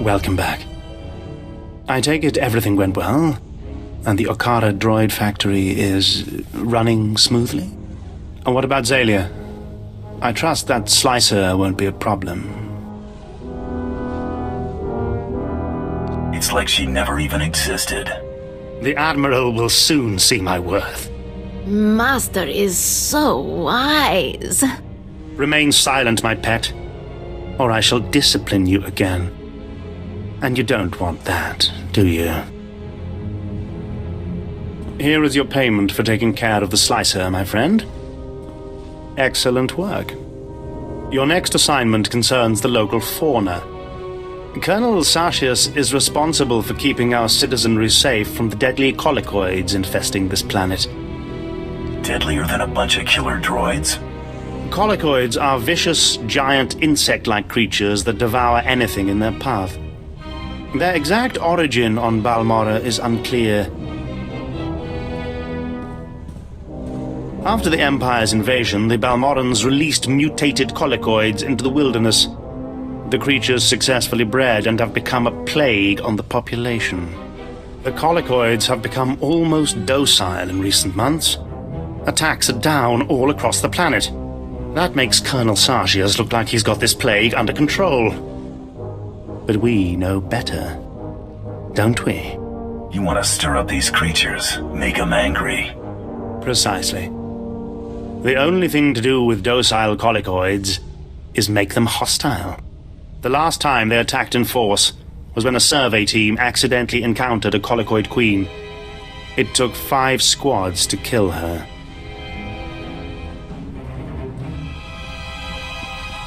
welcome back. I take it everything went well, and the Okara droid factory is running smoothly? And what about Zalia? I trust that slicer won't be a problem. It's like she never even existed. The Admiral will soon see my worth. Master is so wise. Remain silent, my pet, or I shall discipline you again. And you don't want that, do you? Here is your payment for taking care of the slicer, my friend. Excellent work. Your next assignment concerns the local fauna. Colonel Sartius is responsible for keeping our citizenry safe from the deadly colicoids infesting this planet. Deadlier than a bunch of killer droids? Colicoids are vicious, giant insect-like creatures that devour anything in their path. Their exact origin on Balmorra is unclear. After the Empire's invasion, the Balmorrans released mutated colicoids into the wilderness. The creatures successfully bred and have become a plague on the population. The colicoids have become almost docile in recent months. Attacks are down all across the planet. That makes Colonel Sartius look like he's got this plague under control. But we know better, don't we? You want to stir up these creatures, make them angry. Precisely. The only thing to do with docile colicoids is make them hostile. The last time they attacked in force was when a survey team accidentally encountered a colicoid queen. It took 5 squads to kill her.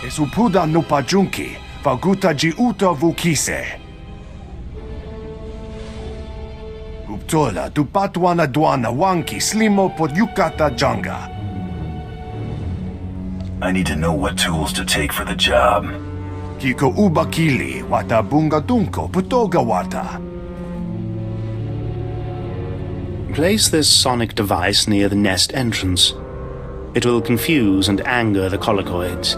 Esupuda no pajunki, faguta jiuta vukise. Uptola dupatwana dwana wanki slimo pod yukata janga. I need to know what tools to take for the job. Kiko ubakili wata bunga dunko putoga wata. Place this sonic device near the nest entrance. It will confuse and anger the colicoids.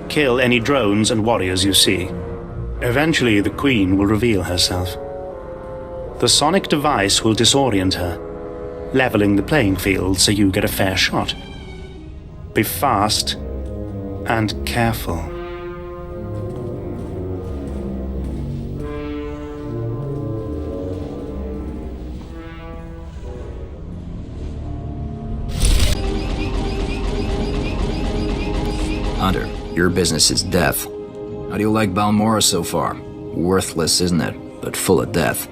Kill any drones and warriors you see. Eventually, the Queen will reveal herself. The sonic device will disorient her, leveling the playing field so you get a fair shot. Be fast and careful. Hunter, your business is death. How do you like Balmorra so far? Worthless, isn't it? But full of death.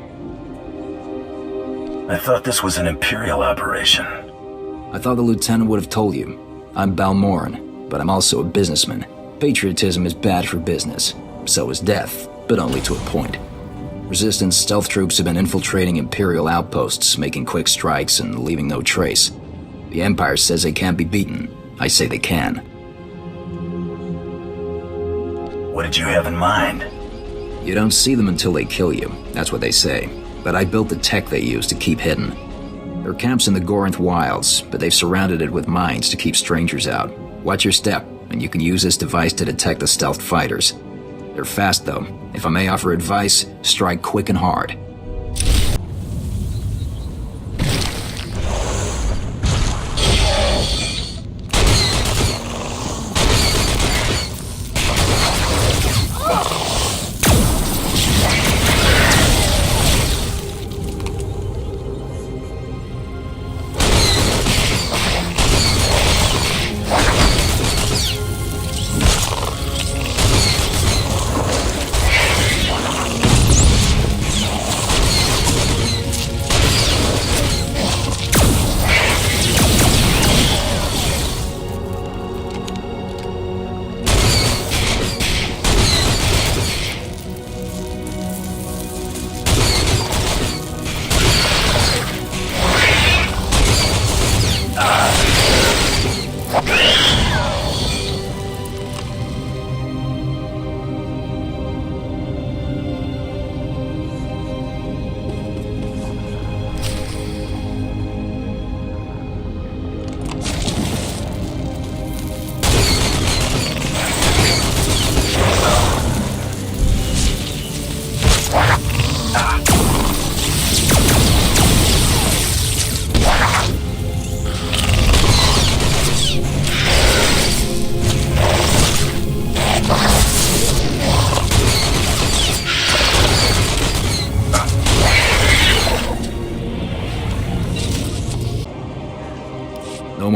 I thought this was an Imperial operation. I thought the Lieutenant would have told you. I'm Balmorran, but I'm also a businessman. Patriotism is bad for business. So is death, but only to a point. Resistance stealth troops have been infiltrating Imperial outposts, making quick strikes and leaving no trace. The Empire says they can't be beaten. I say they can. What did you have in mind? You don't see them until they kill you. That's what they say. But I built the tech they use to keep hidden. There are camps in the Gorinth wilds, but they've surrounded it with mines to keep strangers out. Watch your step, and you can use this device to detect the stealth fighters. They're fast, though. If I may offer advice, strike quick and hard.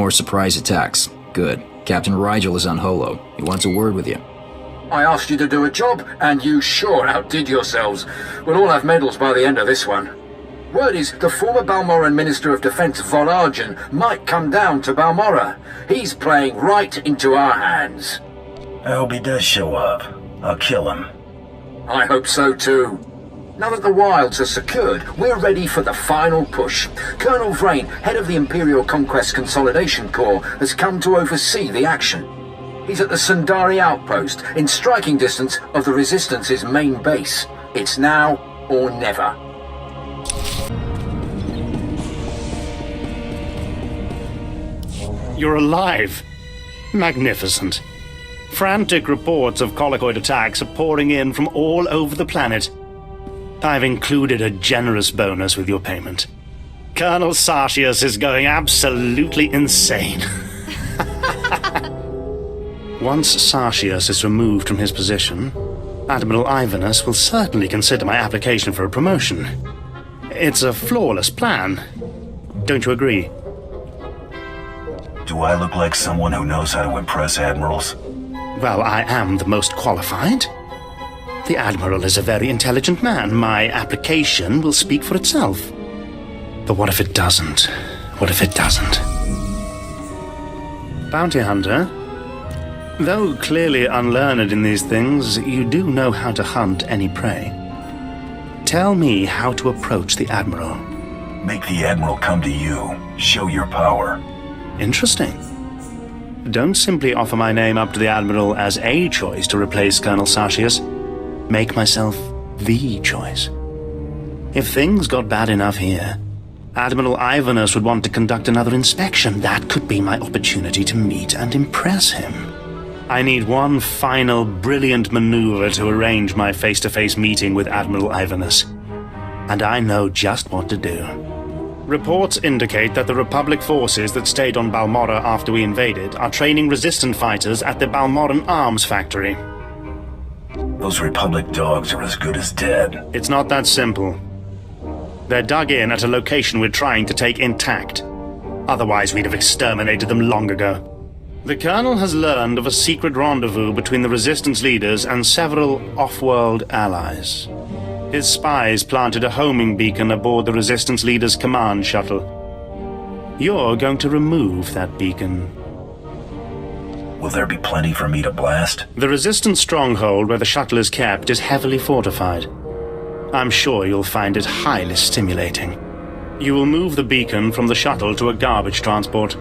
more surprise attacks. Good. Captain Rigel is on Holo. He wants a word with you. I asked you to do a job, and you sure outdid yourselves. We'll all have medals by the end of this one. Word is the former Balmoran Minister of Defense Volargen might come down to Balmora. He's playing right into our hands. I hope he does show up. I'll kill him. I hope so too. Now that the wilds are secured, we're ready for the final push. Colonel Vrain, head of the Imperial Conquest Consolidation Corps, has come to oversee the action. He's at the Sundari outpost, in striking distance of the Resistance's main base. It's now or never. You're alive. Magnificent. Frantic reports of colicoid attacks are pouring in from all over the planet. I've included a generous bonus with your payment. Colonel Sartius is going absolutely insane. Once Sartius is removed from his position, Admiral Ivanus will certainly consider my application for a promotion. It's a flawless plan. Don't you agree? Do I look like someone who knows how to impress admirals? Well, I am the most qualified. The Admiral is a very intelligent man. My application will speak for itself. But what if it doesn't? What if it doesn't? Bounty Hunter, though clearly unlearned in these things, you do know how to hunt any prey. Tell me how to approach the Admiral. Make the Admiral come to you. Show your power. Interesting. Don't simply offer my name up to the Admiral as a choice to replace Colonel Sartius. Make myself the choice. If things got bad enough here, Admiral Ivanus would want to conduct another inspection. That could be my opportunity to meet and impress him. I need one final brilliant maneuver to arrange my face-to-face meeting with Admiral Ivanus. And I know just what to do. Reports indicate that the Republic forces that stayed on Balmora after we invaded are training resistant fighters at the Balmoran Arms Factory. Those Republic dogs are as good as dead. It's not that simple. They're dug in at a location we're trying to take intact. Otherwise, we'd have exterminated them long ago. The Colonel has learned of a secret rendezvous between the Resistance leaders and several off-world allies. His spies planted a homing beacon aboard the Resistance leader's command shuttle. You're going to remove that beacon. Will there be plenty for me to blast? The Resistance stronghold where the shuttle is kept is heavily fortified. I'm sure you'll find it highly stimulating. You will move the beacon from the shuttle to a garbage transport.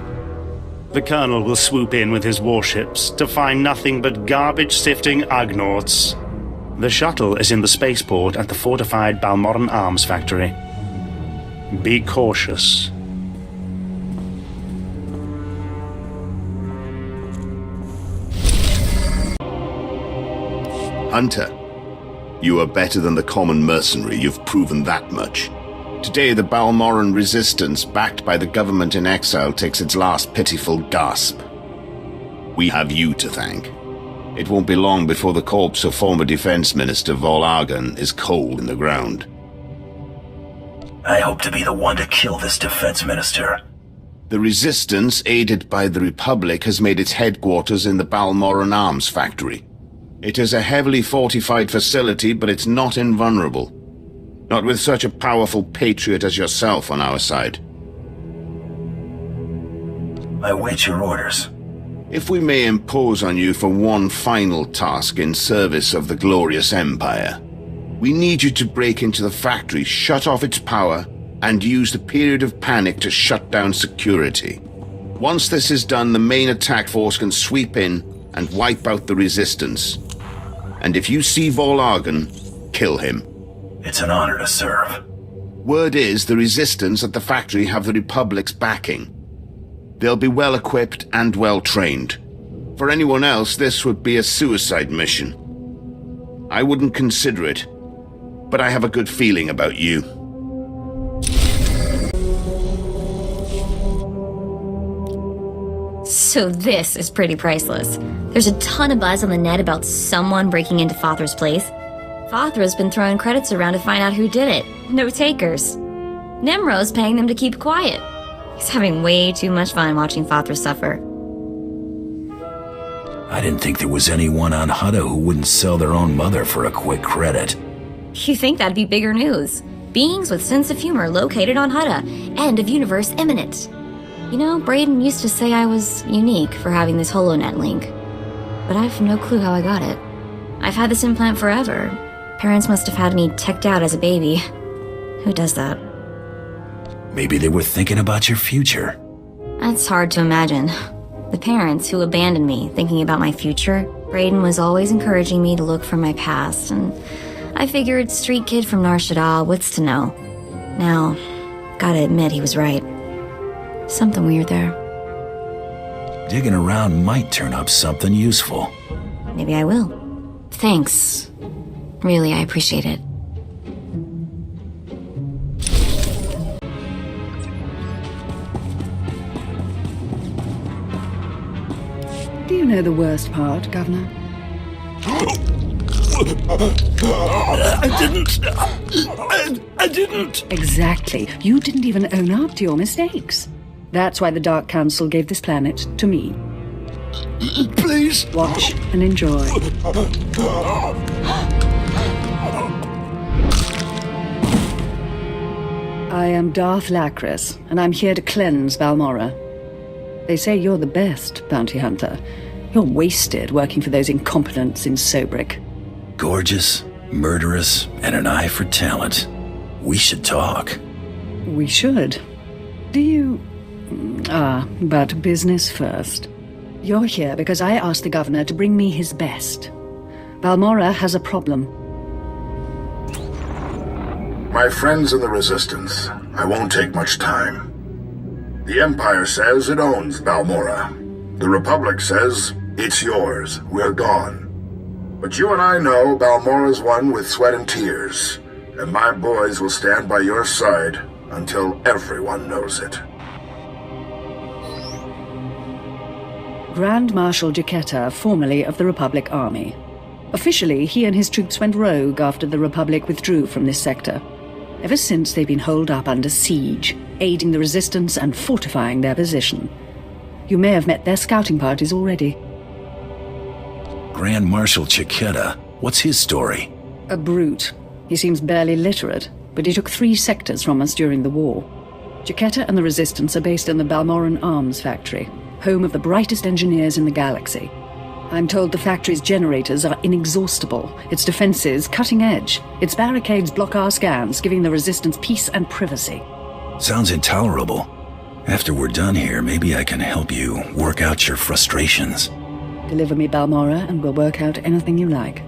The Colonel will swoop in with his warships to find nothing but garbage-sifting Ugnaughts. The shuttle is in the spaceport at the fortified Balmoran Arms Factory. Be cautious. Hunter, you are better than the common mercenary, you've proven that much. Today the Balmoran resistance, backed by the government in exile, takes its last pitiful gasp. We have you to thank. It won't be long before the corpse of former Defense Minister Volargen is cold in the ground. I hope to be the one to kill this Defense Minister. The Resistance, aided by the Republic, has made its headquarters in the Balmoran Arms Factory. It is a heavily fortified facility, but it's not invulnerable. Not with such a powerful patriot as yourself on our side. I await your orders. If we may impose on you for one final task in service of the glorious Empire, we need you to break into the factory, shut off its power, and use the period of panic to shut down security. Once this is done, the main attack force can sweep in and wipe out the Resistance. And if you see Volargen, kill him. It's an honor to serve. Word is the Resistance at the factory have the Republic's backing. They'll be well equipped and well trained. For anyone else, this would be a suicide mission. I wouldn't consider it, but I have a good feeling about you. So this is pretty priceless. There's a ton of buzz on the net about someone breaking into Fothra's place. Fothra's been throwing credits around to find out who did it. No takers. Nemro's paying them to keep quiet. He's having way too much fun watching Father suffer. I didn't think there was anyone on Hutta who wouldn't sell their own mother for a quick credit. You think that'd be bigger news? Beings with sense of humor located on Hutta, end of universe imminent. You know, Braden used to say I was unique for having this HoloNet link. But I've no clue how I got it. I've had this implant forever. Parents must have had me teched out as a baby. Who does that? Maybe they were thinking about your future. That's hard to imagine. The parents who abandoned me thinking about my future, Braden was always encouraging me to look from my past, and I figured street kid from Nar Shaddaa, what's to know? Now, gotta admit he was right. Something weird there. Digging around might turn up something useful. Maybe I will. Thanks. Really, I appreciate it. Do you know the worst part, Governor? I didn't. Exactly. You didn't even own up to your mistakes. That's why the Dark Council gave this planet to me. Please. Watch and enjoy. I am Darth Lacris, and I'm here to cleanse Balmorra. They say you're the best bounty hunter. You're wasted working for those incompetents in Sobrik. Gorgeous, murderous, and an eye for talent. We should talk. We should. Do you... but business first. You're here because I asked the governor to bring me his best. Balmorra has a problem. My friends in the Resistance, I won't take much time. The Empire says it owns Balmorra. The Republic says, it's yours, we're gone. But you and I know Balmorra's won with sweat and tears, and my boys will stand by your side until everyone knows it. Grand Marshal Jaquetta, formerly of the Republic Army. Officially, he and his troops went rogue after the Republic withdrew from this sector. Ever since, they've been holed up under siege, aiding the Resistance and fortifying their position. You may have met their scouting parties already. Grand Marshal Jaquetta, what's his story? A brute. He seems barely literate, but he took 3 sectors from us during the war. Jaquetta and the Resistance are based in the Balmorran Arms Factory, home of the brightest engineers in the galaxy. I'm told the factory's generators are inexhaustible, its defenses cutting edge, its barricades block our scans, giving the Resistance peace and privacy. Sounds intolerable. After we're done here, maybe I can help you work out your frustrations. Deliver me Balmorra and we'll work out anything you like.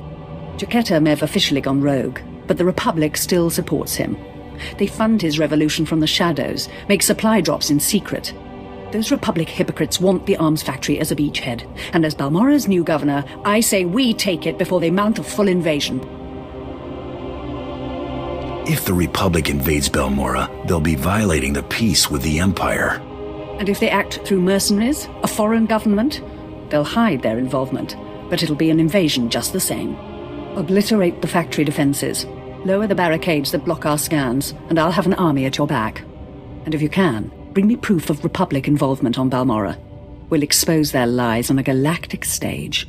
Jaquetta may have officially gone rogue, but the Republic still supports him. They fund his revolution from the shadows, make supply drops in secret. Those Republic hypocrites want the arms factory as a beachhead, and as Balmorra's new governor, I say we take it before they mount a full invasion. If the Republic invades Balmorra, they'll be violating the peace with the Empire. And if they act through mercenaries, a foreign government, they'll hide their involvement, but it'll be an invasion just the same. Obliterate the factory defenses, lower the barricades that block our scans, and I'll have an army at your back. And if you can, bring me proof of Republic involvement on Balmorra. We'll expose their lies on a galactic stage.